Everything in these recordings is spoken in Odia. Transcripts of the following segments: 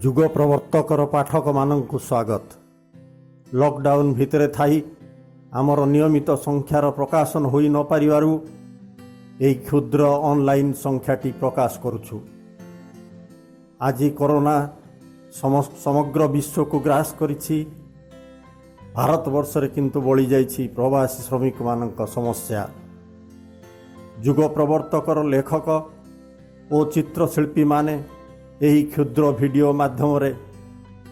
ଯୁଗ ପ୍ରବର୍ତ୍ତକର ପାଠକମାନଙ୍କୁ ସ୍ୱାଗତ। ଲକଡାଉନ୍ ଭିତରେ ଥାଇ ଆମର ନିୟମିତ ସଂଖ୍ୟାର ପ୍ରକାଶନ ହୋଇ ନ ପାରିବାରୁ ଏହି କ୍ଷୁଦ୍ର ଅନଲାଇନ୍ ସଂଖ୍ୟାଟି ପ୍ରକାଶ କରୁଛୁ। ଆଜି କରୋନା ସମଗ୍ର ବିଶ୍ୱକୁ ଗ୍ରାସ କରିଛି। ଭାରତବର୍ଷରେ କିନ୍ତୁ ବଳିଯାଇଛି ପ୍ରବାସୀ ଶ୍ରମିକମାନଙ୍କ ସମସ୍ୟା। ଯୁଗ ପ୍ରବର୍ତ୍ତକର ଲେଖକ ଓ ଚିତ୍ରଶିଳ୍ପୀମାନେ ଏହି କ୍ଷୁଦ୍ର ଭିଡ଼ିଓ ମାଧ୍ୟମରେ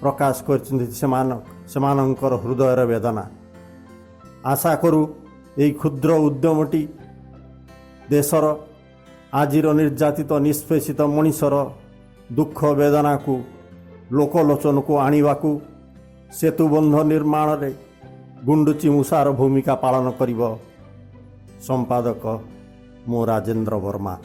ପ୍ରକାଶ କରିଛନ୍ତି ସେମାନଙ୍କର ହୃଦୟର ବେଦନା। ଆଶା କରୁ ଏହି କ୍ଷୁଦ୍ର ଉଦ୍ୟମଟି ଦେଶର ଆଜିର ନିର୍ଯାତିତ ନିଷ୍ପେଷିତ ମଣିଷର ଦୁଃଖ ବେଦନାକୁ ଲୋକଲୋଚନକୁ ଆଣିବାକୁ ସେତୁବନ୍ଧ ନିର୍ମାଣରେ ଗୁଣ୍ଡୁଚି ମୂଷାର ଭୂମିକା ପାଳନ କରିବ। ସମ୍ପାଦକ ମୁଁ ରାଜେନ୍ଦ୍ର ବର୍ମା।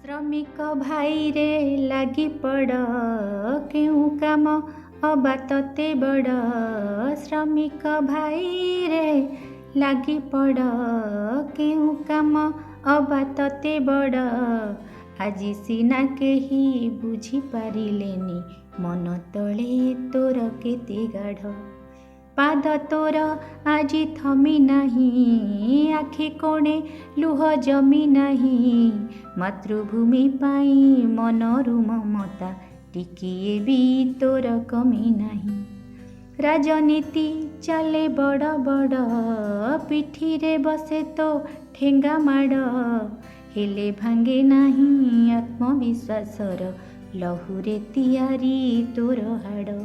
ଶ୍ରମିକ ଭାଇରେ ଲାଗି ପଡ଼, କେଉଁ କାମ ଅବା ତତେ ବଡ଼। ଶ୍ରମିକ ଭାଇରେ ଲାଗି ପଡ଼, କେଉଁ କାମ ଅବା ତତେ ବଡ଼। ଆଜି ସିନା କେହି ବୁଝିପାରିଲେନି, ମନ ତଳେ ତୋର କେତେ ଗାଢ଼। ପାଦ ତୋର ଆଜି ଥମି ନାହିଁ, ଆଖି କୋଣେ ଲୁହ ଜମି ନାହିଁ। ମାତୃଭୂମି ପାଇଁ ମନରୁ ମମତା ଟିକିଏ ବି ତୋର କମି ନାହିଁ। ରାଜନୀତି ଚାଲେ ବଡ଼ ବଡ଼, ପିଠିରେ ବସେ ତୋ ଠେଙ୍ଗା ମାଡ଼। ହେଲେ ଭାଙ୍ଗେ ନାହିଁ ଆତ୍ମବିଶ୍ୱାସର ଲହୁରେ ତିଆରି ତୋର ହାଡ଼।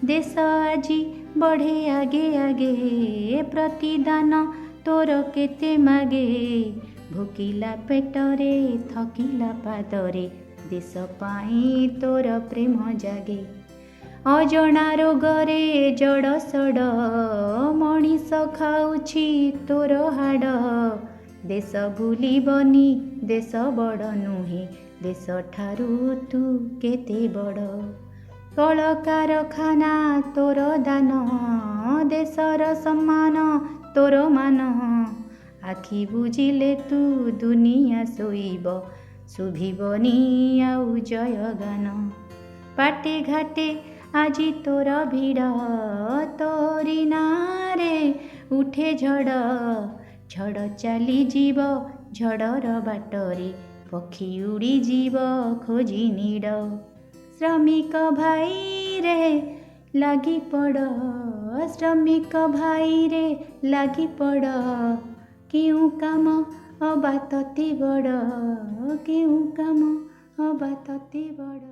ଦେଶ ଆଜି ବଢ଼େ ଆଗେ ଆଗେ, ପ୍ରତିଦାନ ତୋର କେତେ ମାଗେ। ଭୋକିଲା ପେଟରେ ଥକିଲା ପାଦରେ, ଦେଶ ପାଇଁ ତୋର ପ୍ରେମ ଜାଗେ। ଅଜଣା ରୋଗରେ ଜଡ଼ ସଡ଼, ମଣିଷ ଖାଉଛି ତୋର ହାଡ଼। ଦେଶ ଭୁଲିବନି, ଦେଶ ବଡ଼ ନୁହେଁ, ଦେଶଠାରୁ ତୁ କେତେ ବଡ଼। କଳକାରଖାନା ତୋର ଦାନ, ଦେଶର ସମ୍ମାନ ତୋର ମାନ। ଆଖି ବୁଜିଲେ ତୁ ଦୁନିଆ ଶୋଇବ, ଶୁଭିବନି ଆଉ ଜୟଗାନ। ପାଟେ ଘାଟେ ଆଜି ତୋର ଭିଡ଼, ତୋରି ନାଁରେ ଉଠେ ଝଡ଼। ଝଡ଼ ଚାଲିଯିବ ଝଡ଼ର ବାଟରେ, ପକ୍ଷୀ ଉଡ଼ିଯିବ ଖୋଜି ନୀଡ଼। ଶ୍ରମିକ ଭାଇରେ ଲାଗି ପଡ଼, ଶ୍ରମିକ ଭାଇରେ ଲାଗି ପଡ଼। କେଉଁ କାମ ଅବା ତତେ ବଡ଼, କେଉଁ କାମ ଅବା ତତେ ବଡ଼।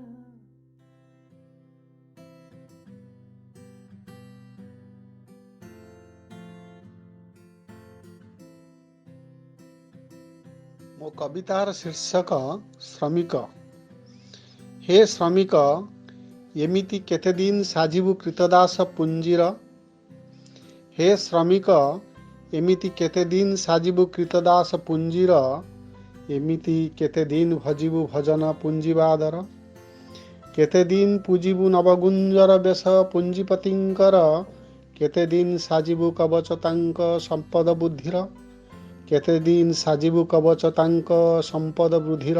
ମୋ କବିତାର ଶୀର୍ଷକ ଶ୍ରମିକ। ହେ ଶ୍ରମିକ, ଏମିତି କେତେଦିନ ସାଜିବୁ କ୍ରୀତଦାସ ପୁଞ୍ଜିର। ହେ ଶ୍ରମିକ, ଏମିତି କେତେଦିନ ସାଜିବୁ କ୍ରୀତଦାସ ପୁଞ୍ଜିର। ଏମିତି କେତେଦିନ ଭଜିବୁ ଭଜନ ପୁଞ୍ଜିବାଦର। କେତେଦିନ ପୂଜିବୁ ନବଗୁଞ୍ଜର ବେଶ ପୁଞ୍ଜିପତିଙ୍କର। କେତେଦିନ ସାଜିବୁ କବଚ ତାଙ୍କ ସମ୍ପଦ ବୁଦ୍ଧିର। କେତେଦିନ ସାଜିବୁ କବଚ ତାଙ୍କ ସମ୍ପଦ ବୃଦ୍ଧିର।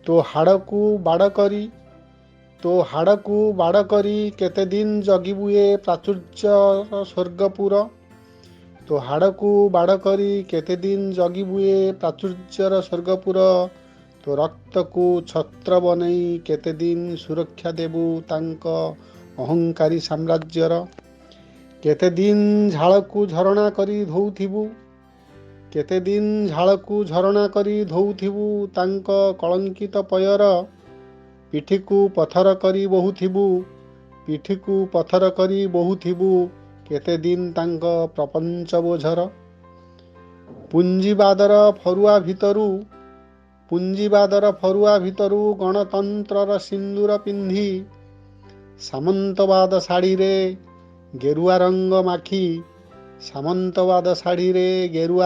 ତୋ ହାଡ଼କୁ ବାଡ଼ କରି କେତେଦିନ ଜଗିବୁ ଏ ପ୍ରାଚୁର୍ଯ୍ୟର ସ୍ୱର୍ଗପୁର। ତୋ ହାଡ଼କୁ ବାଡ଼ କରି କେତେଦିନ ଜଗିବୁ ଏ ପ୍ରାଚୁର୍ଯ୍ୟର ସ୍ୱର୍ଗପୁର। ତୋ ରକ୍ତକୁ ଛତ୍ର ବନେଇ କେତେଦିନ ସୁରକ୍ଷା ଦେବୁ ତାଙ୍କ ଅହଙ୍କାରୀ ସାମ୍ରାଜ୍ୟର। କେତେଦିନ ଝାଳକୁ ଝରଣା କରି ଧୋଉଥିବୁ, କେତେଦିନ ଝାଳକୁ ଝରଣା କରି ଧୋଉଥିବୁ ତାଙ୍କ କଳଙ୍କିତ ପୟର। ପିଠିକୁ ପଥର କରି ବହୁଥିବୁ, କେତେଦିନ ତାଙ୍କ ପ୍ରପଞ୍ଚ ବୋଝର। ପୁଞ୍ଜିବାଦର ଫରୁଆ ଭିତରୁ ଗଣତନ୍ତ୍ରର ସିନ୍ଦୁର ପିନ୍ଧି, ସାମନ୍ତବାଦ ଶାଢ଼ୀରେ ଗେରୁଆ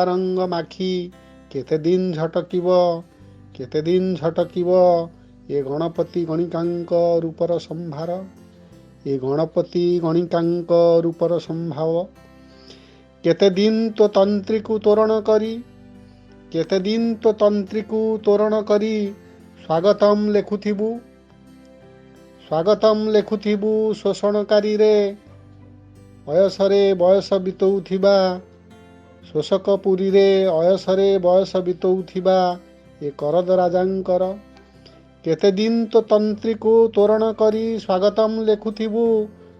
ରଙ୍ଗ ମାଖି କେତେଦିନ ଝଟକିବ ଏ ଗଣପତି ଗଣିକାଙ୍କ ରୂପର ସମ୍ଭାର। କେତେଦିନ ତୋ ତନ୍ତ୍ରୀକୁ ତୋରଣ କରି କେତେ ଦିନ ତୋ ତନ୍ତ୍ରୀକୁ ତୋରଣ କରି ସ୍ୱାଗତମ୍ ଲେଖୁଥିବୁ ଶୋଷଣକାରୀରେ ଅୟସରେ ବୟସ ବିତଉଥିବା ଶୋଷକ ପୁରୀରେ ଅୟସରେ ବୟସ ବିତଉଥିବା ଏ କରଦ ରାଜାଙ୍କର। କେତେ ଦିନ ତୋ ତନ୍ତ୍ରୀକୁ ତୋରଣ କରି ସ୍ୱାଗତମ୍ ଲେଖୁଥିବୁ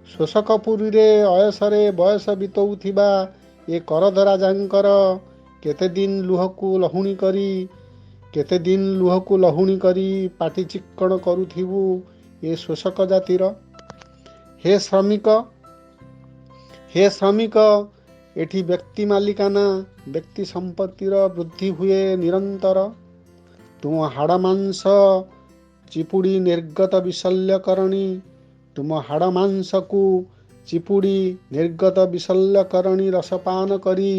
ଶୋଷକ ପୁରୀରେ ଅୟସରେ ବୟସ ବିତଉଥିବା ଏ କରଦ ରାଜାଙ୍କର। କେତେ ଦିନ ଲୁହକୁ ଲହୁଣୀ କରି ପାଟି ଚିକ୍କଣ କରୁଥିବୁ ଏ ଶୋଷକ ଜାତିର। ହେ ଶ୍ରମିକ ଏଠି ବ୍ୟକ୍ତି ମାଲିକାନା ବ୍ୟକ୍ତି ସମ୍ପତ୍ତିର ବୃଦ୍ଧି ହୁଏ ନିରନ୍ତର। ତୁମ ହାଡ଼ ମାଂସ ଚିପୁଡ଼ି ନିର୍ଗତ ବିଶଲ୍ୟକରଣୀ ତୁମ ହାଡ଼ ମାଂସକୁ ଚିପୁଡ଼ି ନିର୍ଗତ ବିଶଲ୍ୟକରଣୀ ରସପାନ କରି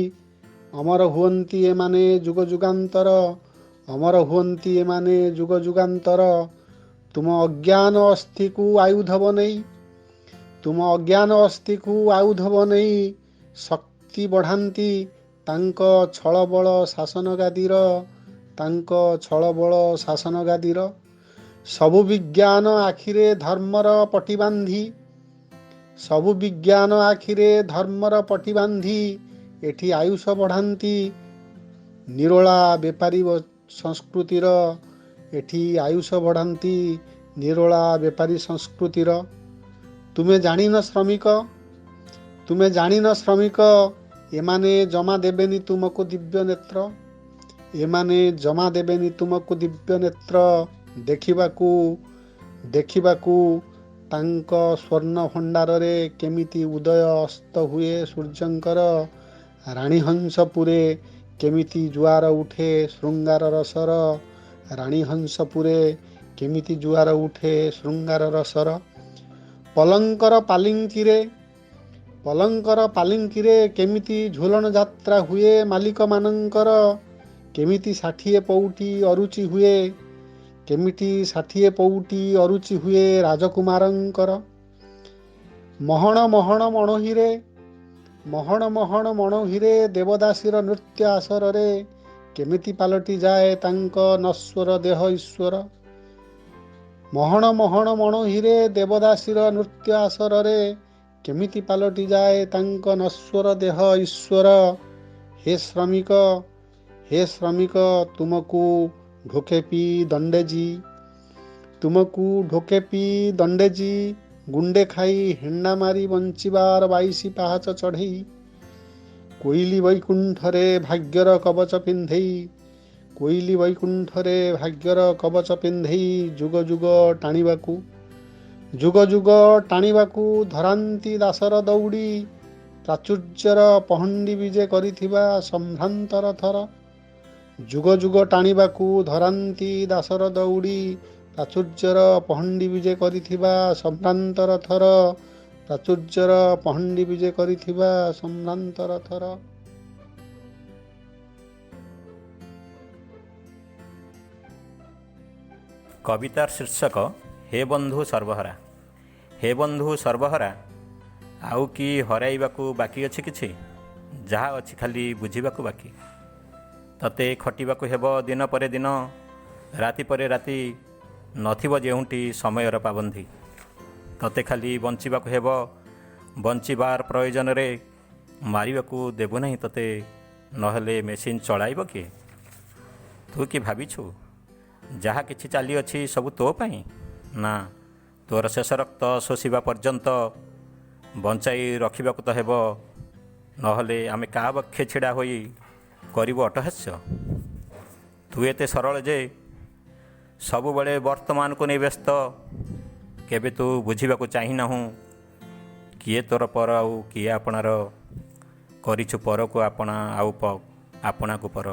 ଅମର ହୁଅନ୍ତି ଏମାନେ ଯୁଗ ଯୁଗାନ୍ତର। ତୁମ ଅଜ୍ଞାନ ଅସ୍ଥିକୁ ଆୟୁଧ ବନେଇ ଶକ୍ତି ବଢ଼ାନ୍ତି ତାଙ୍କ ଛଳବଳ ଶାସନ ଗାଦିର। ସବୁ ବିଜ୍ଞାନ ଆଖିରେ ଧର୍ମର ପଟି ବାନ୍ଧି ଏଠି ଆୟୁଷ ବଢ଼ାନ୍ତି ନିରୋଳା ବେପାରୀ ସଂସ୍କୃତିର। ତୁମେ ଜାଣିନ ଶ୍ରମିକ ଏମାନେ ଜମା ଦେବେନି ତୁମକୁ ଦିବ୍ୟ ନେତ୍ର ଦେଖିବାକୁ ତାଙ୍କ ସ୍ୱର୍ଣ୍ଣ ଭଣ୍ଡାରରେ କେମିତି ଉଦୟ ଅସ୍ତ ହୁଏ ସୂର୍ଯ୍ୟଙ୍କର। ରାଣୀହଂସପୁରେ କେମିତି ଜୁଆର ଉଠେ ଶୃଙ୍ଗାର ରସର। ପଲଙ୍କର ପାଲିଙ୍କିରେ କେମିତି ଝୁଲଣ ଯାତ୍ରା ହୁଏ ମାଲିକମାନଙ୍କର। କେମିତି ଷାଠିଏ ପଉଟି ହୁଏ ରାଜକୁମାରଙ୍କର। ମହଣ ମଣୋହିରେ ଦେବଦାସୀର ନୃତ୍ୟ ଆସରରେ କେମିତି ପାଲଟି ଯାଏ ତାଙ୍କ ନଶ୍ୱର ଦେହ ଈଶ୍ୱର। ମହଣ ମଣୋହିରେ ଦେବଦାସୀର ନୃତ୍ୟ ଆସରରେ କେମିତି ପାଲଟି ଯାଏ ତାଙ୍କ ନଶ୍ୱର ଦେହ ଈଶ୍ୱର। ହେ ଶ୍ରମିକ ତୁମକୁ ଢୋକେ ପିଇ ଦଣ୍ଡେଜି ଗୁଣ୍ଡେ ଖାଇ ହେଣ୍ଡା ମାରି ବଞ୍ଚିବାର 22 ପାହାଚ ଚଢ଼େଇ। କୋଇଲି ବୈକୁଣ୍ଠରେ ଭାଗ୍ୟର କବଚ ପିନ୍ଧେଇ ଯୁଗ ଯୁଗ ଟାଣିବାକୁ ଧରାନ୍ତି ଦାସର ଦୌଡ଼ି। ପ୍ରାଚୁର୍ଯ୍ୟର ପହଣ୍ଡି ବିଜେ କରିଥିବା ସମ୍ଭ୍ରାନ୍ତର ଥର। ଯୁଗ ଯୁଗ ଟାଣିବାକୁ ଧରାନ୍ତି ଦାସର ଦୌଡ଼ି ପ୍ରାଚୁର୍ଯ୍ୟର ପହଣ୍ଡି ବିଜେ କରିଥିବା ସମ୍ଭ୍ରାନ୍ତର ଥର। কবিতার শীর্ষক হে বন্ধু সর্বহরা। হে বন্ধু সর্বহরা, ଆଉ କି ହରାଇବାକୁ ବାକି ଅଛି କିଛି? ଯାହା ଅଛି ଖାଲି ବୁଝିବାକୁ ବାକି। ତତେ ଖଟିବାକୁ ହେବ ଦିନ ପରେ ଦିନ, ରାତି ପରେ ରାତି, ନଥିବ ଯେଉଁଠି ସମୟର ପାବନ୍ଧି। ତତେ ଖାଲି ବଞ୍ଚିବାକୁ ହେବ, ବଞ୍ଚିବାର ପ୍ରୟୋଜନରେ ମାରିବାକୁ ଦେବୁ ନାହିଁ ତତେ, ନହେଲେ ମେସିନ୍ ଚଳାଇବ କିଏ? ତୁ କି ଭାବିଛୁ ଯାହା କିଛି ଚାଲିଅଛି ସବୁ ତୋ ପାଇଁ? ନା, ତୋର ଶେଷ ରକ୍ତ ଶୋଷିବା ପର୍ଯ୍ୟନ୍ତ ବଞ୍ଚାଇ ରଖିବାକୁ ତ ହେବ, ନହେଲେ ଆମେ କାହା ପକ୍ଷେ ଛିଡ଼ା ହୋଇ କରିବୁ ଅଟହାସ୍ୟ? ତୁ ଏତେ ସରଳ ଯେ ସବୁବେଳେ ବର୍ତ୍ତମାନକୁ ନେଇ ବ୍ୟସ୍ତ। କେବେ ତୁ ବୁଝିବାକୁ ଚାହିଁନାହୁଁ କିଏ ତୋର ପର ଆଉ କିଏ ଆପଣାର। କରିଛୁ ପରକୁ ଆପଣା ଆଉ ଆପଣାକୁ ପର।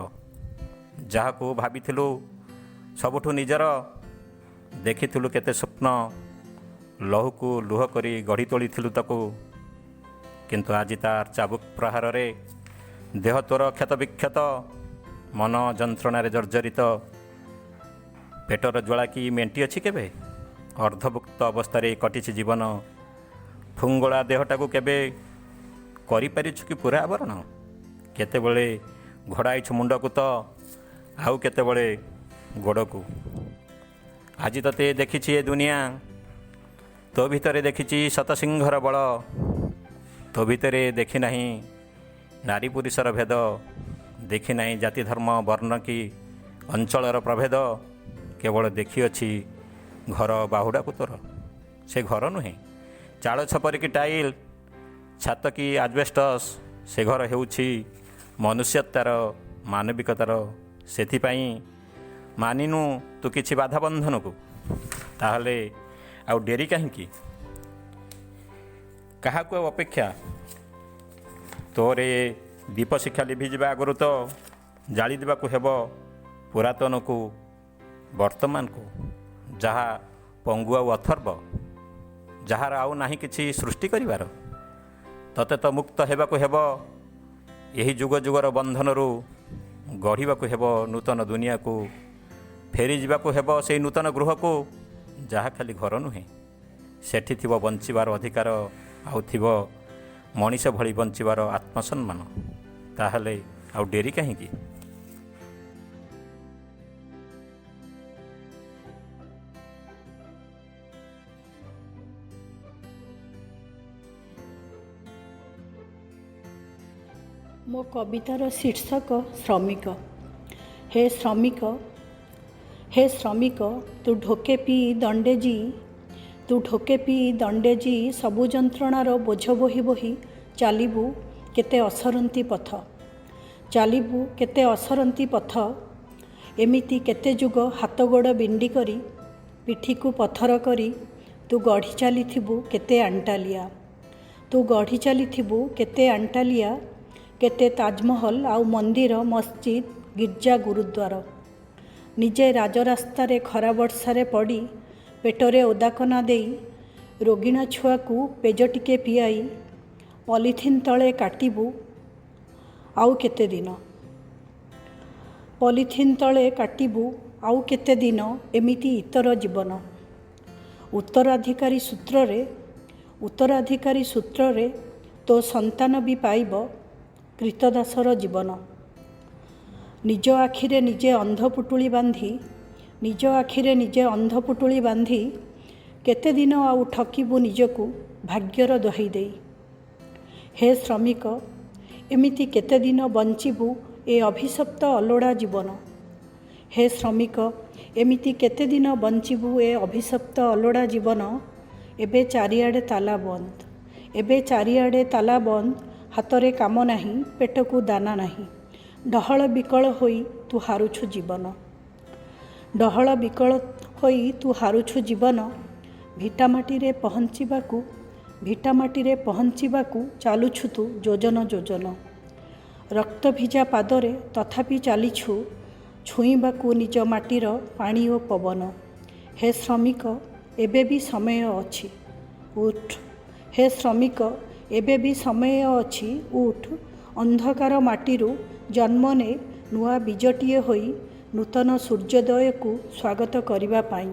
ଯାହାକୁ ଭାବିଥିଲୁ ସବୁଠୁ ନିଜର, ଦେଖିଥିଲୁ କେତେ ସ୍ୱପ୍ନ, ଲହୁକୁ ଲୁହ କରି ଗଢ଼ି ତୋଳିଥିଲୁ ତାକୁ। କିନ୍ତୁ ଆଜି ତାର ଚାବୁକ ପ୍ରହାରରେ ଦେହ ତୋର କ୍ଷତ ବିକ୍ଷତ, ମନ ଯନ୍ତ୍ରଣାରେ ଜର୍ଜରିତ। ପେଟର ଜ୍ୱାଳା କି ମେଣ୍ଟିଅଛି କେବେ? ଅର୍ଦ୍ଧଭୁକ୍ତ ଅବସ୍ଥାରେ କଟିଛି ଜୀବନ। ଫୁଙ୍ଗଳା ଦେହଟାକୁ କେବେ କରିପାରିଛୁ କି ପୁରା ଆବରଣ? କେତେବେଳେ ଘୋଡ଼ାଇଛୁ ମୁଣ୍ଡକୁ ତ ଆଉ କେତେବେଳେ ଗୋଡ଼କୁ। ଆଜି ତତେ ଦେଖିଛି ଏ ଦୁନିଆ, ତୋ ଭିତରେ ଦେଖିଛି ଶତସିଂହର ବଳ। ତୋ ଭିତରେ ଦେଖି ନାହିଁ ନାରୀ ପୁରୁଷର ଭେଦ, ଦେଖି ନାହିଁ ଜାତି ଧର୍ମ ବର୍ଣ୍ଣ କି ଅଞ୍ଚଳର ପ୍ରଭେଦ। କେବଳ ଦେଖିଅଛି ଘର ବାହୁଡ଼ାକୁ ତୋର। ସେ ଘର ନୁହେଁ ଚାଳ ଛପର କି ଟାଇଲ୍, ଛାତ କି ଆଜବେଷ୍ଟସ୍, ସେ ଘର ହେଉଛି ମନୁଷ୍ୟତାର ମାନବିକତାର। ସେଥିପାଇଁ ମାନିନୁ ତୁ କିଛି ବାଧା ବନ୍ଧନକୁ, ତାହେଲେ ଆଉ ଡେରି କାହିଁକି? କାହାକୁ ଆଉ ଅପେକ୍ଷା? ତୋରେ ଦୀପ ଶିକ୍ଷା ଲିଭିଯିବା ଆଗରୁ ତ ଜାଳି ଦେବାକୁ ହେବ ପୁରାତନକୁ ବର୍ତ୍ତମାନକୁ। ଯାହା ପଙ୍ଗୁ ଆଉ ଅଥର୍ବ, ଯାହାର ଆଉ ନାହିଁ କିଛି ସୃଷ୍ଟି କରିବାର। ତତେ ତ ମୁକ୍ତ ହେବାକୁ ହେବ ଏହି ଯୁଗ ଯୁଗର ବନ୍ଧନରୁ, ଗଢ଼ିବାକୁ ହେବ ନୂତନ ଦୁନିଆକୁ। ଫେରିଯିବାକୁ ହେବ ସେହି ନୂତନ ଗୃହକୁ, ଯାହା ଖାଲି ଘର ନୁହେଁ। ସେଠି ଥିବ ବଞ୍ଚିବାର ଅଧିକାର, ଆଉ ଥିବ ମଣିଷ ଭଳି ବଞ୍ଚିବାର ଆତ୍ମସମ୍ମାନ। ତାହେଲେ ଆଉ ଡେରି କାହିଁକି? ମୋ କବିତାର ଶୀର୍ଷକ ଶ୍ରମିକ। ହେ ଶ୍ରମିକ, ହେ ଶ୍ରମିକ, ତୁ ଢୋକେ ପିଇ ଦଣ୍ଡେ ଜି, ତୁ ଢୋକେ ପିଇ ଦଣ୍ଡେ ଜି, ସବୁ ଯନ୍ତ୍ରଣାର ବୋଝ ବୋହି ବୋହି ଚାଲିବୁ କେତେ ଅସରନ୍ତି ପଥ, ଚାଲିବୁ କେତେ ଅସରନ୍ତି ପଥ। ଏମିତି କେତେ ଯୁଗ ହାତ ଗୋଡ଼ ବିଣ୍ଡି କରି, ପିଠିକୁ ପଥର କରି, ତୁ ଗଢ଼ି ଚାଲିଥିବୁ କେତେ ଆଣ୍ଟାଲିଆ, ତୁ ଗଢ଼ି ଚାଲିଥିବୁ କେତେ ଆଣ୍ଟାଲିଆ। କେତେ ତାଜମହଲ ଆଉ ମନ୍ଦିର, ମସଜିଦ, ଗିର୍ଜା, ଗୁରୁଦ୍ୱାର। ନିଜେ ରାଜରାସ୍ତାରେ ଖରା ବର୍ଷାରେ ପଡ଼ି, ପେଟରେ ଓଦାକନା ଦେଇ, ରୋଗିଣା ଛୁଆକୁ ପେଜ ଟିକେ ପିଆଇ, ପଲିଥିନ୍ ତଳେ କାଟିବୁ ଆଉ କେତେ ଦିନ, ପଲିଥିନ୍ ତଳେ କାଟିବୁ ଆଉ କେତେ ଦିନ ଏମିତି ଇତର ଜୀବନ। ଉତ୍ତରାଧିକାରୀ ସୂତ୍ରରେ ତୋ ସନ୍ତାନ ବି ପାଇବ କ୍ରୀତଦାସର ଜୀବନ। ନିଜ ଆଖିରେ ନିଜେ ଅନ୍ଧ ପୁଟୁଳି ବାନ୍ଧି, କେତେ ଦିନ ଆଉ ଠକିବୁ ନିଜକୁ ଭାଗ୍ୟର ଦୋହାଇ ଦେଇ। ହେ ଶ୍ରମିକ, ଏମିତି କେତେ ଦିନ ବଞ୍ଚିବୁ ଏ ଅଭିଶପ୍ତ ଅଲୋଡ଼ା ଜୀବନ। ହେ ଶ୍ରମିକ, ଏମିତି କେତେ ଦିନ ବଞ୍ଚିବୁ ଏ ଅଭିଶପ୍ତ ଅଲୋଡ଼ା ଜୀବନ। ଏବେ ଚାରିଆଡ଼େ ତାଲା ବନ୍ଦ, ହାତରେ କାମ ନାହିଁ, ପେଟକୁ ଦାନା ନାହିଁ। ଡହଳ ବିକଳ ହୋଇ ତୁ ହାରୁଛୁ ଜୀବନ। ଭିଟାମାଟିରେ ପହଞ୍ଚିବାକୁ ଚାଲୁଛୁ ତୁ ଯୋଜନ। ରକ୍ତ ଭିଜା ପାଦରେ ତଥାପି ଚାଲିଛୁ, ଛୁଇଁବାକୁ ନିଜ ମାଟିର ପାଣି ଓ ପବନ। ହେ ଶ୍ରମିକ, ଏବେ ବି ସମୟ ଅଛି, ଉଠ। ହେ ଶ୍ରମିକ, ଏବେ ବି ସମୟ ଅଛି, ଉଠ। ଅନ୍ଧକାର ମାଟିରୁ ଜନ୍ମ ନେ ନୂଆ ବୀଜଟିଏ ହୋଇ, ନୂତନ ସୂର୍ଯ୍ୟୋଦୟକୁ ସ୍ୱାଗତ କରିବା ପାଇଁ।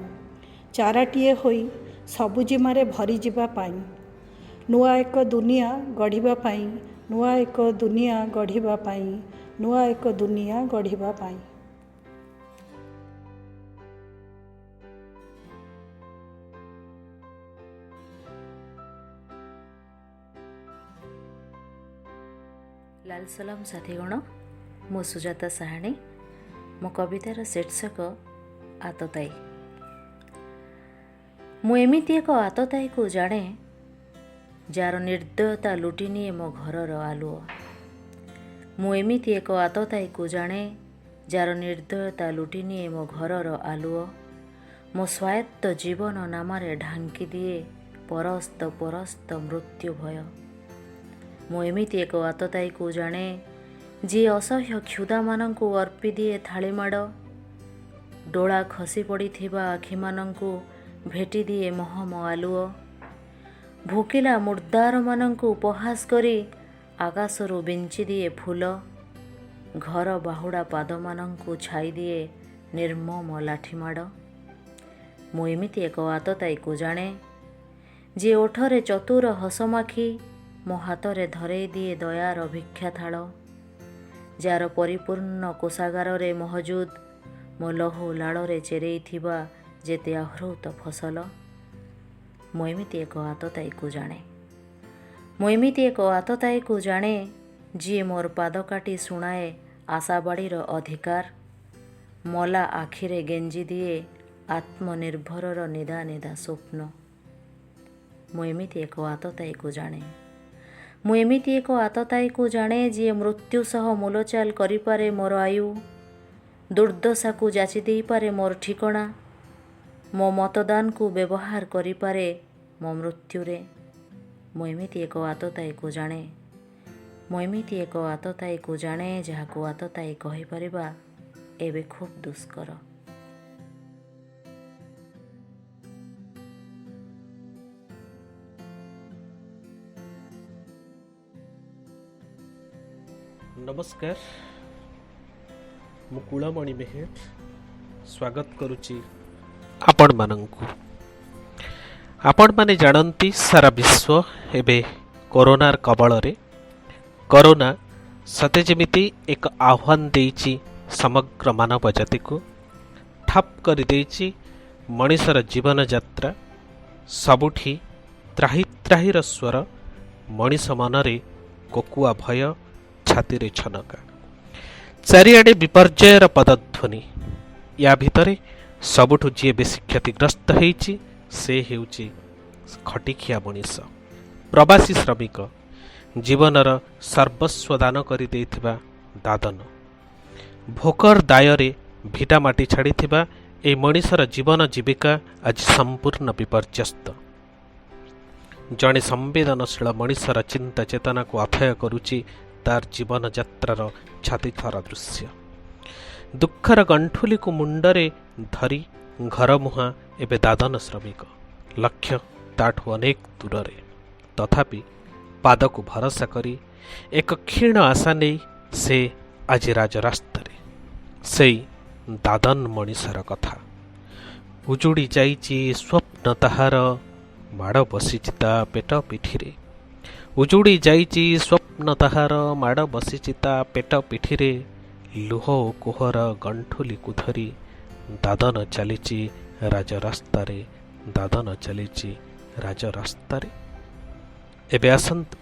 ଚାରାଟିଏ ହୋଇ ସବୁଜିମାରେ ଭରିଯିବା ପାଇଁ। ନୂଆ ଏକ ଦୁନିଆ ଗଢ଼ିବା ପାଇଁ। ଲାଲ ସଲାମ ସାଥୀଗଣ, ମୁଁ ସୁଜାତା ସାହାଣୀ। ମୋ କବିତାର ଶୀର୍ଷକ ଆତତାୟୀ। ମୁଁ ଏମିତି ଏକ ଆତତାୟୀକୁ ଜାଣେ, ଯାହାର ନିର୍ଦ୍ଦୟତା ଲୁଟି ନିଏ ମୋ ଘରର ଆଲୁଅ। ମୁଁ ଏମିତି ଏକ ଆତତାୟୀକୁ ଜାଣେ, ଯାହାର ନିର୍ଦ୍ଦୟତା ଲୁଟି ନିଏ ମୋ ଘରର ଆଲୁଅ। ମୋ ସ୍ୱାୟତ୍ତ ଜୀବନ ନାମରେ ଢାଙ୍କି ଦିଏ ପରସ୍ତ ମୃତ୍ୟୁ ଭୟ। ମୁଁ ଏମିତି ଏକ ଆତତାୟୀକୁ ଜାଣେ, ଯିଏ ଅସହ୍ୟ କ୍ଷୁଧାମାନଙ୍କୁ ଅର୍ପି ଦିଏ ଥାଳିମାଡ଼। ଡୋଳା ଖସି ପଡ଼ିଥିବା ଆଖିମାନଙ୍କୁ ଭେଟି ଦିଏ ମହମ ଆଲୁଅ। ଭୋକିଲା ମୁର୍ଦ୍ଦାରମାନଙ୍କୁ ଉପହାସ କରି ଆକାଶରୁ ବିଞ୍ଚି ଦିଏ ଫୁଲ। ଘର ବାହୁଡ଼ା ପାଦମାନଙ୍କୁ ଛାଇଦିଏ ନିର୍ମମ ଲାଠିମାଡ଼। ମୁଁ ଏମିତି ଏକ ଆତତାୟୀକୁ ଜାଣେ, ଯିଏ ଓଠରେ ଚତୁର ହସମାଖି ମୋ ହାତରେ ଧରେଇ ଦିଏ ଦୟାର ଭିକ୍ଷା ଥାଳ। ଯାହାର ପରିପୂର୍ଣ୍ଣ କୋଷାଗାରରେ ମହଜୁଦ ମୋ ଲୌହ ଲାଳରେ ଚେରେଇଥିବା ଯେତେ ଆହୃତ ଫସଲ। ମୁଁ ଏମିତି ଏକ ଆତତାୟୀକୁ ଜାଣେ, ମୁଁ ଏମିତି ଏକ ଆତତାୟୀକୁ ଜାଣେ ଯିଏ ମୋର ପାଦ କାଟି ଶୁଣାଏ ଆଶାବାଡ଼ିର ଅଧିକାର, ମଲା ଆଖିରେ ଗେଞ୍ଜି ଦିଏ ଆତ୍ମନିର୍ଭରର ନିଦା ନିଦା ସ୍ୱପ୍ନ। ମୁଁ ଏମିତି ଏକ ଆତତାୟୀକୁ ଜାଣେ, ମୁଁ ଏମିତି ଏକ ଆତତାୟୀକୁ ଜାଣେ ଯିଏ ମୃତ୍ୟୁ ସହ ମୂଲଚାଲ କରିପାରେ ମୋର ଆୟୁ, ଦୁର୍ଦ୍ଦଶାକୁ ଯାଚି ଦେଇପାରେ ମୋର ଠିକଣା, ମୋ ମତଦାନକୁ ବ୍ୟବହାର କରିପାରେ ମୋ ମୃତ୍ୟୁରେ। ମୁଁ ଏମିତି ଏକ ଆତତାୟୀକୁ ଜାଣେ, ମୁଁ ଏମିତି ଏକ ଆତତାୟୀକୁ ଜାଣେ ଯାହାକୁ ଆତତାୟୀ କହିପାରିବା ଏବେ ଖୁବ୍ ଦୁଷ୍କର। नमस्कार, मु कुलमणि मेहेर स्वागत करुच्ची आपण मानंकु। आपण माने जानती सारा विश्व एबे कोरोनार कबଳରେ। कोरोना सते जेमिति एक आह्वान देइछि समग्र मानव जाति को, ठप कर देइछि मनिषर जीवन यात्रा। सबुठी त्राही त्राहीर स्वर, मनिष मनरे कोकुआ भय, छाती रे छनका, चारिआडे विपर्ययर पदध्वनि। या भितरे सबुठु जी बेसी क्षतिग्रस्त होइछि से हेउछि खटिखिया मनिष, प्रवासी श्रमिक, जीवनर सर्वस्व दान करि देइथिबा दादन। भोकर दायरे भिटा माटी छाड़िथिबा ए मनिषर जीवन जीविका आज संपूर्ण विपर्यस्त। जड़े संवेदनशील मनिषर चिंता चेतना को अथय करुच्ची तार जीवन यात्रार छातीथर दृश्य। दुखर गंठुली को मुंडरे धरी घर मुहां एबे दादन श्रमिक, लक्ष्य ताठू अनेक दूरे। तथापि पाद को भरोसा करी एक क्षीण आशा नहीं से आज राजरास्तारे से दादन मनिषर कथा। उजुड़ी जाइछि स्वप्न ताहार, माड़ बसिचिता पेट पिठिरे। उजुड़ी जाइछि स्वप्न ताहार, माड़ बसिचिता पेट पिठिरे। लुह ओ कुहर गंठुली को धरी दादन चलीछि राजरास्तारे, दादन चलीछि राजरास्तारे। एबे आसंतु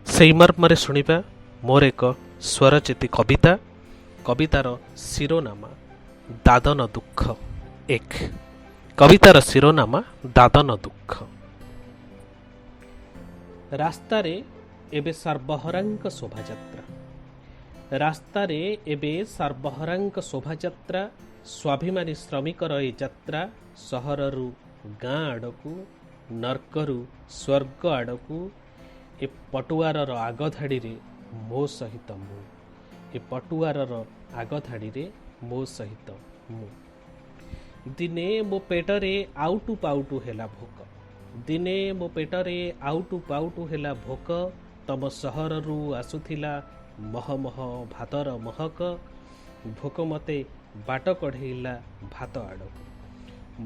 सेई मर्मरे शुणिबा मोर एक स्वरचिति कविता। कवितार शिरोनामा दादन दुख एक। कवितार शिरोनामा दादन दुख। रास्तारे एबे सर्वहरांक शोभायात्रा, रास्तारे एबे सर्वहरांक शोभायात्रा। स्वाभिमानी श्रमिकर ए यात्रा सहररू गाँ आड़कू, नर्करू स्वर्ग आड़कू। ए पटुआरर आगधाड़ी रे मो सहित मु, ए पटुआरर आगधाड़ी मो सहित मु। दिने मो पेटरे आउटू पाउटू हेला भोक, दिने मो पेटरे आउटू पाउटू हेला भोक। तम सहररू आसुथिला मह मह भातर महक। भोक मते बाट कढ़ेइला भात आड़कू,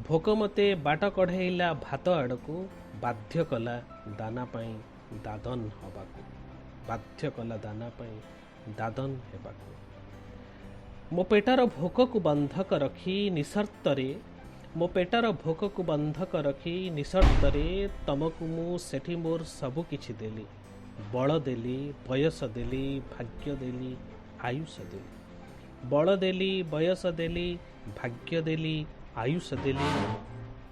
भोक मते बाट कढ़ेइला भात आड़कू। बाध्य कला दाना पाई दादन हबाकू, बाध्य कला दाना पाई दादन हेबाकू। मो पेटार भोक को बंधक रखी निसर्तरे, मो पेटार भोक को बंधक रखी निसर्तरे। तमकू मु सेठी मोर सबु किछि देली। बल देली, बयस देली, भाग्य देली, आयुष देली। बल देली, बयस देली, भाग्य देली, आयुष देली।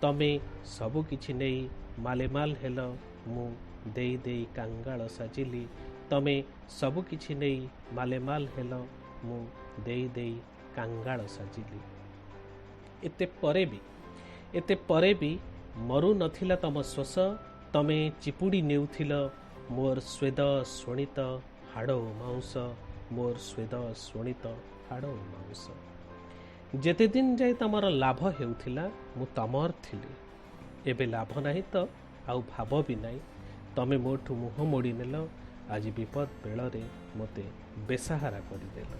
तमे सबु किछि नेई मालेमाल हेल, मु देई देई कांगाल साजिली। तमे सबु किछि नेई मालेमाल हेल, मु देई देई कांगाल साजिली। एते परे भी मरु नथिला तम श्वास। तमे चिपुड़ी नेउथिल मोर स्वेद शोणित हाड़ मांस, मोर स्वेद शोणित हाड़ मांस। जेते दिन जाए तमर लाभ हेउथिला मु तमर थिली। एबे लाभ नाही तो आउ भाव भी नाही। तमे मोठू मुह मोड़ी नेल, आज विपद बेଳରେ मते बेसहारा करदेल।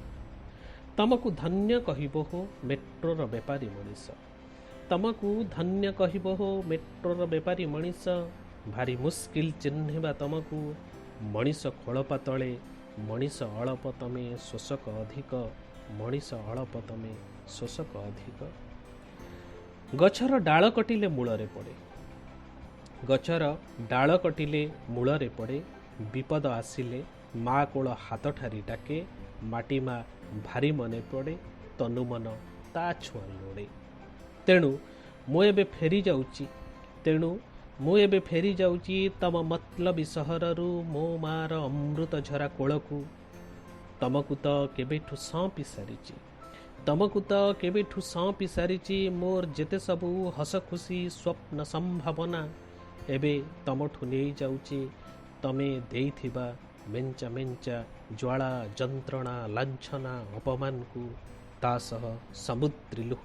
तमकू धन्य कहिबो हो मेट्रोर बेपारी मनीष, तमकू धन्य कहिबो हो मेट्रोर बेपारी मनीष। भारी मुस्किल चिन्हिबा तमकू मनीष खोलपा तले ମଣିଷ ଅଳପ ତମେ ଶୋଷକ ଅଧିକ, ମଣିଷ ଅଳପ ତମେ ଶୋଷକ ଅଧିକ। ଗଛର ଡାଳ କଟିଲେ ମୂଳରେ ପଡ଼େ, ଗଛର ଡାଳ କଟିଲେ ମୂଳରେ ପଡ଼େ। ବିପଦ ଆସିଲେ ମା କୋଳ ହାତ ଠାରି ଡାକେ, ମାଟି ମା ଭାରି ମନେ ପଡ଼େ, ତନୁ ମନ ତା ଛୁଆଁ ଲୋଡ଼େ। ତେଣୁ ମୁଁ ଏବେ ଫେରି ଯାଉଛି ତମ ମତଲବୀ ସହରରୁ, ମୋ ମାର ଅମୃତ ଝରା କୋଳକୁ। ତମକୁ ତ କେବେଠୁ ସଁପି ସାରିଛି ମୋର ଯେତେ ସବୁ ହସ ଖୁସି ସ୍ୱପ୍ନ ସମ୍ଭାବନା। ଏବେ ତମଠୁ ନେଇଯାଉଛି ତମେ ଦେଇଥିବା ମେଞ୍ଚା ମେଞ୍ଚା ଜ୍ୱାଳା ଯନ୍ତ୍ରଣା ଲାଞ୍ଛନା ଅପମାନକୁ, ତା ସହ ସମୁଦ୍ରୀ ଲୁହ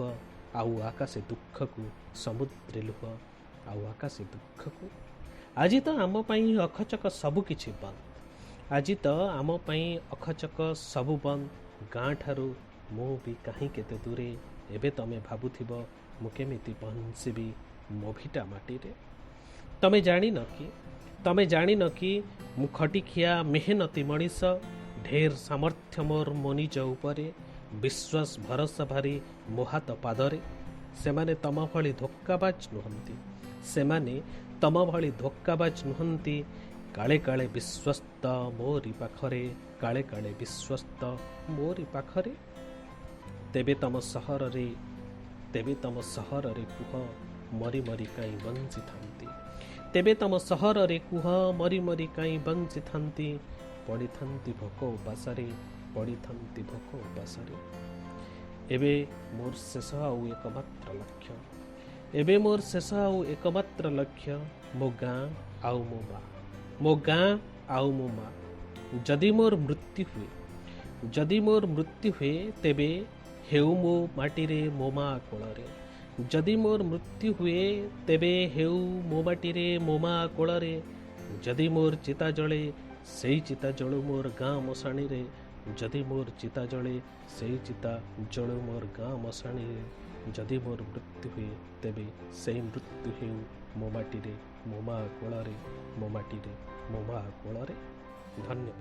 ଆଉ ଆକାଶେ ଦୁଃଖକୁ, ସମୁଦ୍ରୀ ଲୁହ ଆଉ ଆକାଶେ ଦୁଃଖକୁ। ଆଜି ତ ଆମ ପାଇଁ ଅଖଚକ ସବୁ କିଛି ବନ୍ଦ, ଆଜି ତ ଆମ ପାଇଁ ଅଖଚକ ସବୁ ବନ୍ଦ। ଗାଁ ଠାରୁ ମୁଁ ବି କାହିଁ କେତେ ଦୂରେ, ଏବେ ତମେ ଭାବୁଥିବ ମୁଁ କେମିତି ପହଞ୍ଚିବି ମୋ ଭିଟା ମାଟିରେ। ତମେ ଜାଣିନ କି ମୁଁ ଖଟିଖିଆ ମେହନତି ମଣିଷ, ଢେର ସାମର୍ଥ୍ୟ ମୋର ମୋ ନିଜ ଉପରେ, ବିଶ୍ୱାସ ଭରସା ଭାରି ମୋ ହାତ ପାଦରେ। ସେମାନେ ତମ ଭଳି ଧୋକାବାଜ ନୁହନ୍ତି, କାଳେ କାଳେ ବିଶ୍ୱସ୍ତ ମୋରି ପାଖରେ, କାଳେ କାଳେ ବିଶ୍ୱସ୍ତ ମୋରି ପାଖରେ। ତେବେ ତମ ସହରରେ କୁହ ମରି ମରି କାହିଁ ବଞ୍ଚିଥାନ୍ତି, ତେବେ ତମ ସହରରେ କୁହ ମରି ମରି କାହିଁ ବଞ୍ଚିଥାନ୍ତି। ପଡ଼ିଥାନ୍ତି ଭୋକ ଉପାସରେ, ପଡ଼ିଥାନ୍ତି ଭୋକ ଉପାସରେ। ଏବେ ମୋର ଶେଷ ଆଉ ଏକମାତ୍ର ଲକ୍ଷ୍ୟ, ମୋ ଗାଁ ଆଉ ମୋ ମା। ଯଦି ମୋର ମୃତ୍ୟୁ ହୁଏ ତେବେ ହେଉ ମୋ ମାଟିରେ ମୋ ମା କୋଳରେ। ଯଦି ମୋର ମୃତ୍ୟୁ ହୁଏ ତେବେ ହେଉ ମୋ ମାଟିରେ ମୋ ମା କୋଳରେ। ଯଦି ମୋର ଚିତା ଜଳେ ସେଇ ଚିତା ଜଳୁ ମୋର ଗାଁ ମଶାଣିରେ, ଯଦି ମୋର ଚିତା ଜଳେ ସେଇ ଚିତା ଜଳୁ ମୋର ଗାଁ ମଶାଣିରେ। ଯଦି ମୋର ମୃତ୍ୟୁ ହୁଏ ତେବେ ସେଇ ମୃତ୍ୟୁ ହେଉ ମୋ ମାଟିରେ ମୋ ମା କୋଳରେ, ମୋ ମାଟିରେ ମୋ ମା କୋଳରେ। ଧନ୍ୟବାଦ।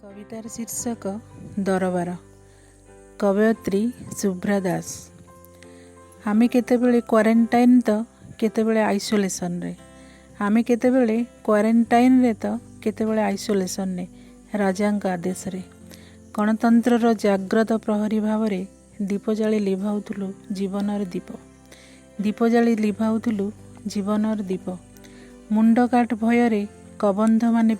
କବିତାର ଶୀର୍ଷକ ଦରବାର, କବୟତ୍ରୀ ଶୁଭ୍ରା ଦାସ। ଆମେ କେତେବେଳେ କ୍ୱାରେଣ୍ଟାଇନ୍ ତ କେତେବେଳେ ଆଇସୋଲେସନରେ, ଆମେ କେତେବେଳେ କ୍ୱାରେଣ୍ଟାଇନ୍ରେ ତ କେତେବେଳେ ଆଇସୋଲେସନରେ। ରାଜାଙ୍କ ଆଦେଶରେ ଗଣତନ୍ତ୍ରର ଜାଗ୍ରତ ପ୍ରହରୀ ଭାବରେ ଦୀପ ଜାଳି ଲିଭାଉଥିଲୁ ଜୀବନର ଦୀପ। ମୁଣ୍ଡକାଟ ଭୟରେ କବନ୍ଧମାନେ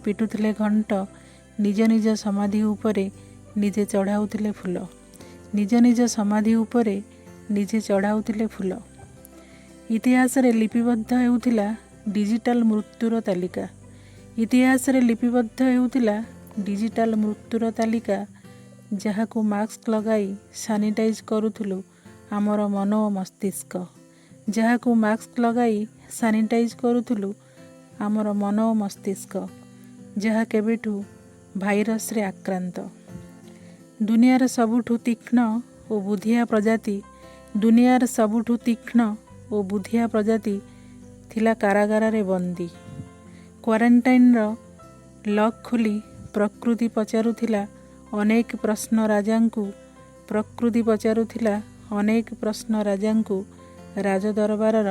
ପିଟୁଥିଲେ ଘଣ୍ଟ, ନିଜ ନିଜ ସମାଧି ଉପରେ ନିଜେ ଚଢ଼ାଉଥିଲେ ଫୁଲ। ଇତିହାସରେ ଲିପିବଦ୍ଧ ହେଉଥିଲା ଡିଜିଟାଲ ମୃତ୍ୟୁର ତାଲିକା, ଯାହାକୁ ମାସ୍କ ଲଗାଇ ସାନିଟାଇଜ୍ କରୁଥିଲୁ ଆମର ମନ ଓ ମସ୍ତିଷ୍କ, ଯାହା କେବେଠୁ ଭାଇରସରେ ଆକ୍ରାନ୍ତ। ଦୁନିଆର ସବୁଠୁ ତୀକ୍ଷ୍ଣ ଓ ବୁଦ୍ଧିଆ ପ୍ରଜାତି ଥିଲା କାରାଗାରରେ ବନ୍ଦୀ। କ୍ୱାରେଣ୍ଟାଇନ୍ର ଲକ୍ ଖୋଲି ପ୍ରକୃତି ପଚାରୁଥିଲା ଅନେକ ପ୍ରଶ୍ନ ରାଜାଙ୍କୁ, ରାଜଦରବାରର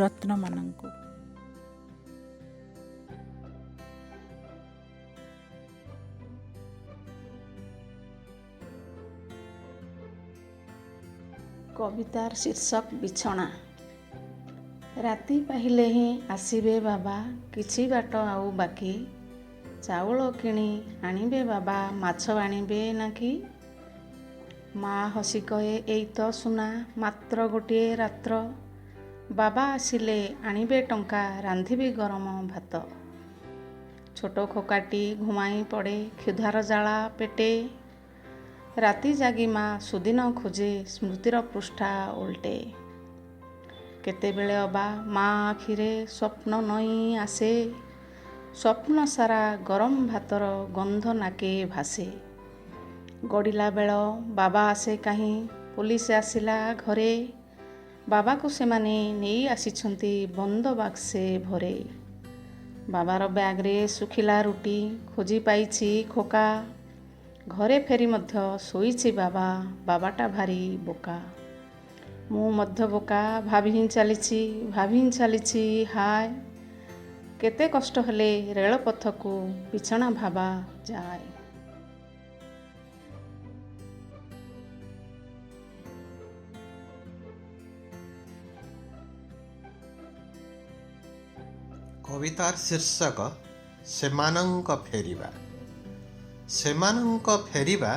ରତ୍ନମାନଙ୍କୁ। କବିତାର ଶୀର୍ଷକ ବିଛଣା। ରାତି ପାହିଲେ ହିଁ ଆସିବେ ବାବା, କିଛି ବାଟ ଆଉ ବାକି। ଚାଉଳ କିଣି ଆଣିବେ ବାବା, ମାଛ ଆଣିବେ ନାକି। ମା ହସି କହେ ଏଇ ତ ସୁନା, ମାତ୍ର ଗୋଟିଏ ରାତ୍ର। ବାବା ଆସିଲେ ଆଣିବେ ଟଙ୍କା, ରାନ୍ଧିବି ଗରମ ଭାତ। ଛୋଟ ଖୋକାଟି ଘୁମାଇ ପଡ଼େ କ୍ଷୁଧାର ଜ୍ୱାଳା ପେଟେ। ରାତି ଜାଗି ମା ସୁଦିନ ଖୋଜେ, ସ୍ମୃତିର ପୃଷ୍ଠା ଓଲଟେ। କେତେବେଳେ ଅବା ମା ଆଖିରେ ସ୍ୱପ୍ନ ନଇଁ ଆସେ, ସ୍ୱପ୍ନ ସାରା ଗରମ ଭାତର ଗନ୍ଧ ନାକେ ଭାସେ। ଗଡ଼ିଲା ବେଳ ବାବା ଆସେ କାହିଁ, ପୋଲିସ ଆସିଲା ଘରେ। ବାବାକୁ ସେମାନେ ନେଇ ଆସିଛନ୍ତି ବନ୍ଦ ବାକ୍ସେ ଭରେ। ବାବାର ବ୍ୟାଗରେ ଶୁଖିଲା ରୁଟି, ଖୋଜି ପାଇଛି ଖୋକା। ଘରେ ଫେରି ମଧ୍ୟ ଶୋଇଛି ବାବା, ବାବାଟା ଭାରି ବୋକା। ମୁଁ ମଧ୍ୟ ବୋକା, ଭାବି ହିଁ ଚାଲିଛି ହାୟ। କେତେ କଷ୍ଟ ହେଲେ ରେଳପଥକୁ ବିଛଣା ଭାବା ଯାଏ। କବିତାର ଶୀର୍ଷକ ସେମାନଙ୍କ ଫେରିବା। ସେମାନଙ୍କ ଫେରିବା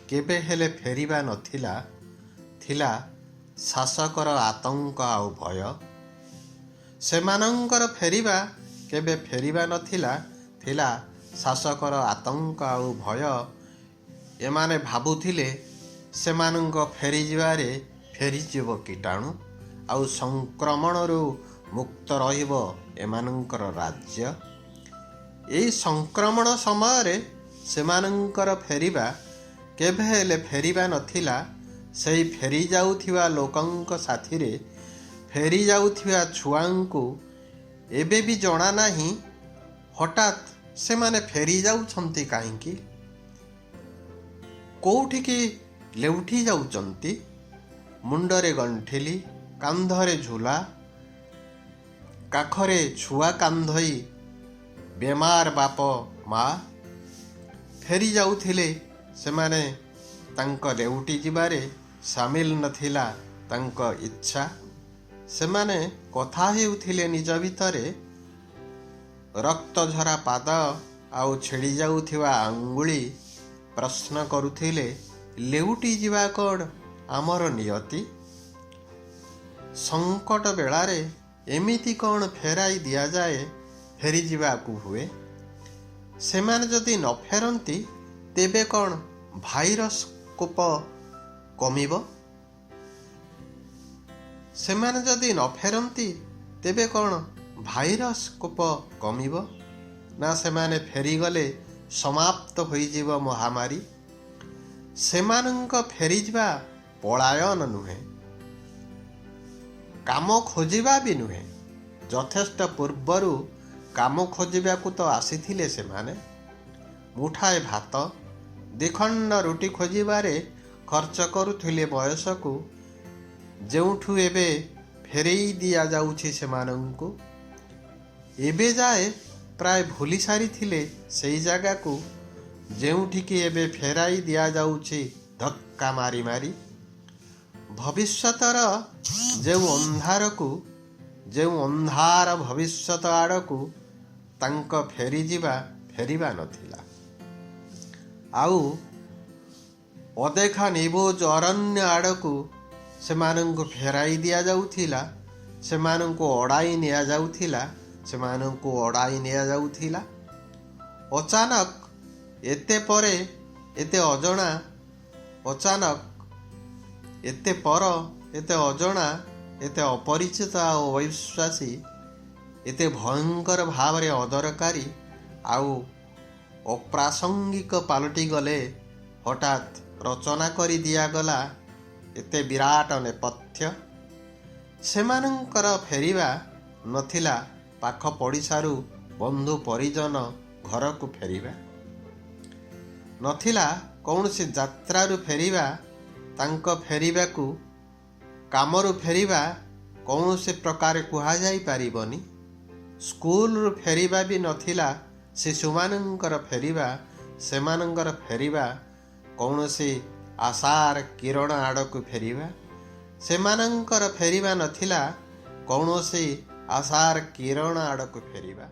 କେବେ ହେଲେ ଫେରିବା ନଥିଲା, ଥିଲା ଶାସକର ଆତଙ୍କ ଆଉ ଭୟ। ସେମାନଙ୍କର ଫେରିବା କେବେ ଫେରିବା ନଥିଲା, ଥିଲା ଶାସକର ଆତଙ୍କ ଆଉ ଭୟ। ଏମାନେ ଭାବୁଥିଲେ ସେମାନଙ୍କ ଫେରିଯିବାରେ ଫେରିଯିବ କୀଟାଣୁ, ଆଉ ସଂକ୍ରମଣରୁ ମୁକ୍ତ ରହିବ ଏମାନଙ୍କର ରାଜ୍ୟ। ଏହି ସଂକ୍ରମଣ ସମୟରେ ସେମାନଙ୍କର ଫେରିବା କେବେ ହେଲେ ଫେରିବା ନଥିଲା। ସେହି ଫେରି ଯାଉଥିବା ଲୋକଙ୍କ ସାଥିରେ ଫେରି ଯାଉଥିବା ଛୁଆଙ୍କୁ ଏବେ ବି ଜଣା ନାହିଁ ହଠାତ୍ ସେମାନେ ଫେରି ଯାଉଛନ୍ତି କାହିଁକି, କୋଉଠିକି ଲେଉଠି ଯାଉଛନ୍ତି। ମୁଣ୍ଡରେ ଗଣ୍ଠିଲି, କାନ୍ଧରେ ଝୁଲା, କାଖରେ ଛୁଆ କାନ୍ଧଇ ବେମାର ବାପ ମା। ଫେରି ଯାଉଥିଲେ ସେମାନେ, ତାଙ୍କ ଲେଉଟି ଯିବାରେ ସାମିଲ ନଥିଲା ତାଙ୍କ ଇଚ୍ଛା। ସେମାନେ କଥା ହେଉଥିଲେ ନିଜ ଭିତରେ, ରକ୍ତଝରା ପାଦ ଆଉ ଛିଡ଼ି ଯାଉଥିବା ଆଙ୍ଗୁଳି। ପ୍ରଶ୍ନ କରୁଥିଲେ, ଲେଉଟି ଯିବା କ'ଣ ଆମର ନିୟତି? ସଙ୍କଟ ବେଳାରେ ଏମିତି କ'ଣ ଫେରାଇ ଦିଆଯାଏ, ଫେରିଯିବାକୁ ହୁଏ? ସେମାନେ ଯଦି ନ ଫେରନ୍ତି ତେବେ କ'ଣ ଭାଇରସ୍ କୋପ କମିବ? ସେମାନେ ଯଦି ନ ଫେରନ୍ତି ତେବେ କ'ଣ ଭାଇରସ୍ କୋପ କମିବ? ନା ସେମାନେ ଫେରିଗଲେ ସମାପ୍ତ ହୋଇଯିବ ମହାମାରୀ? ସେମାନଙ୍କ ଫେରିଯିବା ପଳାୟନ ନୁହେଁ, କାମ ଖୋଜିବା ବି ନୁହେଁ। ଯଥେଷ୍ଟ ପୂର୍ବରୁ କାମ ଖୋଜିବାକୁ ତ ଆସିଥିଲେ ସେମାନେ। ମୁଠାଏ ଭାତ, ଦ୍ୱିଖଣ୍ଡ ରୁଟି ଖୋଜିବାରେ ଖର୍ଚ୍ଚ କରୁଥିଲେ ବୟସକୁ, ଯେଉଁଠୁ ଏବେ ଫେରେଇ ଦିଆଯାଉଛି ସେମାନଙ୍କୁ। ଏବେ ଯାଏ ପ୍ରାୟ ଭୁଲି ସାରିଥିଲେ ସେଇ ଜାଗାକୁ, ଯେଉଁଠିକି ଏବେ ଫେରାଇ ଦିଆଯାଉଛି ଧକ୍କା ମାରି ମାରି। ଭବିଷ୍ୟତର ଯେଉଁ ଅନ୍ଧାର ଭବିଷ୍ୟତ ଆଡ଼କୁ ତାଙ୍କ ଫେରିବା ନଥିଲା, ଆଉ ଅଦେଖା ନିବୁଜ ଅରଣ୍ୟ ଆଡ଼କୁ ସେମାନଙ୍କୁ ଫେରାଇ ଦିଆଯାଉଥିଲା, ସେମାନଙ୍କୁ ଅଡ଼ାଇ ନିଆଯାଉଥିଲା। ଅଚାନକ ଏତେ ପରେ ଏତେ ଅଜଣା, ଏତେ ଅଜଣା, ଏତେ ଅପରିଚିତ ଆଉ ଅବିଶ୍ୱାସୀ, ଏତେ ଭୟଙ୍କର ଭାବରେ ଅଦରକାରୀ ଆଉ ଅପ୍ରାସଙ୍ଗିକ ପାଲଟି ଗଲେ। ହଠାତ୍ ରଚନା କରି ଦିଆଗଲା ଏତେ ବିରାଟ ନେପଥ୍ୟ। ସେମାନଙ୍କର ଫେରିବା ନଥିଲା ପାଖ ପଡ଼ିଶାରୁ ବନ୍ଧୁ ପରିଜନ ଘରକୁ ଫେରିବା, ନଥିଲା କୌଣସି ଯାତ୍ରାରୁ ଫେରିବା। ତାଙ୍କ ଫେରିବାକୁ କାମରୁ ଫେରିବା କୌଣସି ପ୍ରକାରେ କୁହାଯାଇ ପାରିବନି। ସ୍କୁଲରୁ ଫେରିବା ବି ନଥିଲା ଶିଶୁମାନଙ୍କର ଫେରିବା। ସେମାନଙ୍କର ଫେରିବା କୌଣସି ଆଶାର କିରଣ ଆଡ଼କୁ ଫେରିବା। ସେମାନଙ୍କର ଫେରିବା ନଥିଲା କୌଣସି ଆଶାର କିରଣ ଆଡ଼କୁ ଫେରିବା।